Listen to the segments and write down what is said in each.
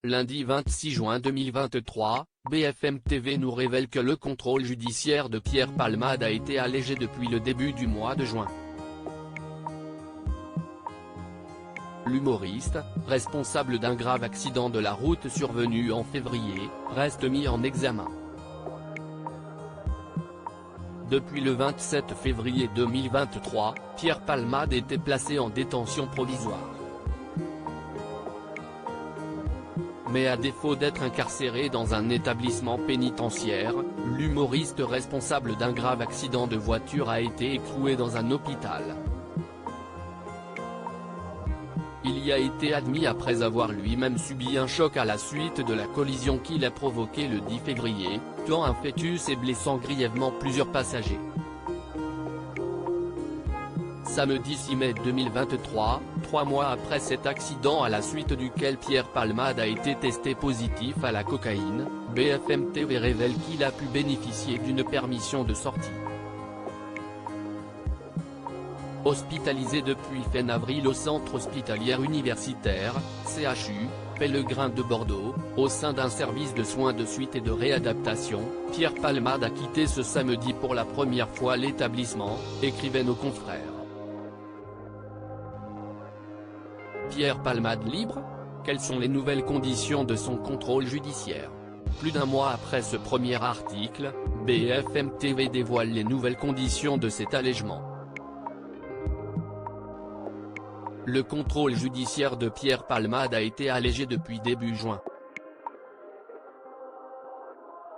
Lundi 26 juin 2023, BFM TV nous révèle que le contrôle judiciaire de Pierre Palmade a été allégé depuis le début du mois de juin. L'humoriste, responsable d'un grave accident de la route survenu en février, reste mis en examen. Depuis le 27 février 2023, Pierre Palmade était placé en détention provisoire. Mais à défaut d'être incarcéré dans un établissement pénitentiaire, l'humoriste responsable d'un grave accident de voiture a été écroué dans un hôpital. Il y a été admis après avoir lui-même subi un choc à la suite de la collision qu'il a provoquée le 10 février, tuant un fœtus et blessant grièvement plusieurs passagers. Samedi 6 mai 2023, 3 mois après cet accident à la suite duquel Pierre Palmade a été testé positif à la cocaïne, BFM TV révèle qu'il a pu bénéficier d'une permission de sortie. Hospitalisé depuis fin avril au centre hospitalier universitaire, CHU, Pellegrin de Bordeaux, au sein d'un service de soins de suite et de réadaptation, Pierre Palmade a quitté ce samedi pour la première fois l'établissement, écrivaient nos confrères. Pierre Palmade libre? Quelles sont les nouvelles conditions de son contrôle judiciaire? Plus d'un mois après ce premier article, BFM TV dévoile les nouvelles conditions de cet allègement. Le contrôle judiciaire de Pierre Palmade a été allégé depuis début juin.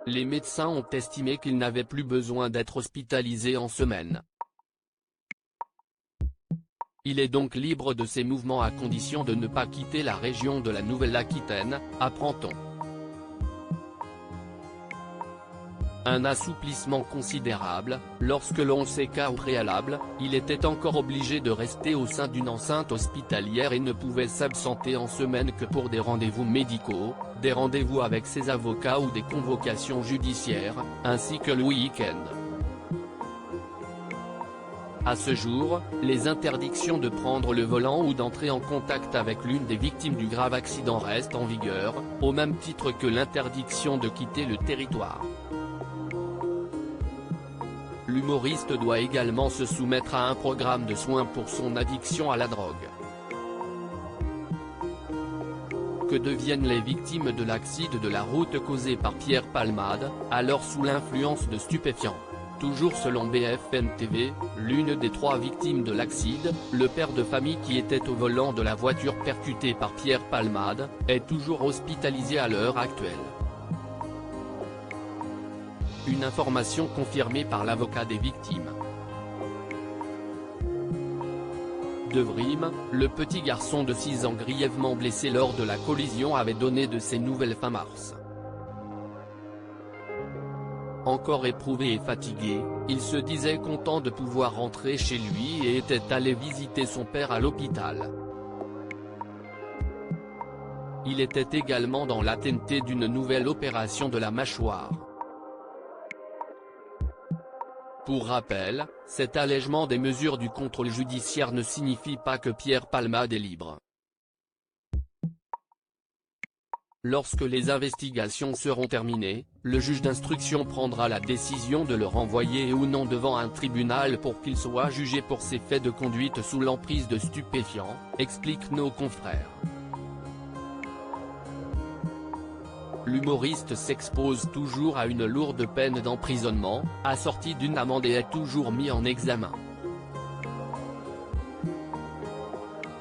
Les médecins ont estimé qu'il n'avait plus besoin d'être hospitalisé en semaine. Il est donc libre de ses mouvements à condition de ne pas quitter la région de la Nouvelle-Aquitaine, apprend-on. Un assouplissement considérable, lorsque l'on sait qu'au préalable, il était encore obligé de rester au sein d'une enceinte hospitalière et ne pouvait s'absenter en semaine que pour des rendez-vous médicaux, des rendez-vous avec ses avocats ou des convocations judiciaires, ainsi que le week-end. À ce jour, les interdictions de prendre le volant ou d'entrer en contact avec l'une des victimes du grave accident restent en vigueur, au même titre que l'interdiction de quitter le territoire. L'humoriste doit également se soumettre à un programme de soins pour son addiction à la drogue. Que deviennent les victimes de l'accident de la route causé par Pierre Palmade, alors sous l'influence de stupéfiants? Toujours selon BFM TV, l'une des 3 victimes de l'accident, le père de famille qui était au volant de la voiture percutée par Pierre Palmade, est toujours hospitalisé à l'heure actuelle. Une information confirmée par l'avocat des victimes. De Vrim, le petit garçon de 6 ans grièvement blessé lors de la collision avait donné de ses nouvelles fin mars. Encore éprouvé et fatigué, il se disait content de pouvoir rentrer chez lui et était allé visiter son père à l'hôpital. Il était également dans l'attente d'une nouvelle opération de la mâchoire. Pour rappel, cet allègement des mesures du contrôle judiciaire ne signifie pas que Pierre Palmade est libre. Lorsque les investigations seront terminées, le juge d'instruction prendra la décision de le renvoyer ou non devant un tribunal pour qu'il soit jugé pour ses faits de conduite sous l'emprise de stupéfiants, expliquent nos confrères. L'humoriste s'expose toujours à une lourde peine d'emprisonnement, assortie d'une amende et est toujours mis en examen.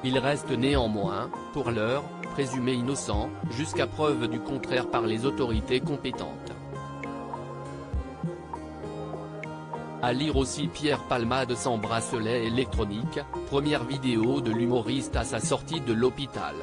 Il reste néanmoins, pour l'heure, présumé innocent, jusqu'à preuve du contraire par les autorités compétentes. À lire aussi Pierre Palmade sans bracelet électronique, première vidéo de l'humoriste à sa sortie de l'hôpital.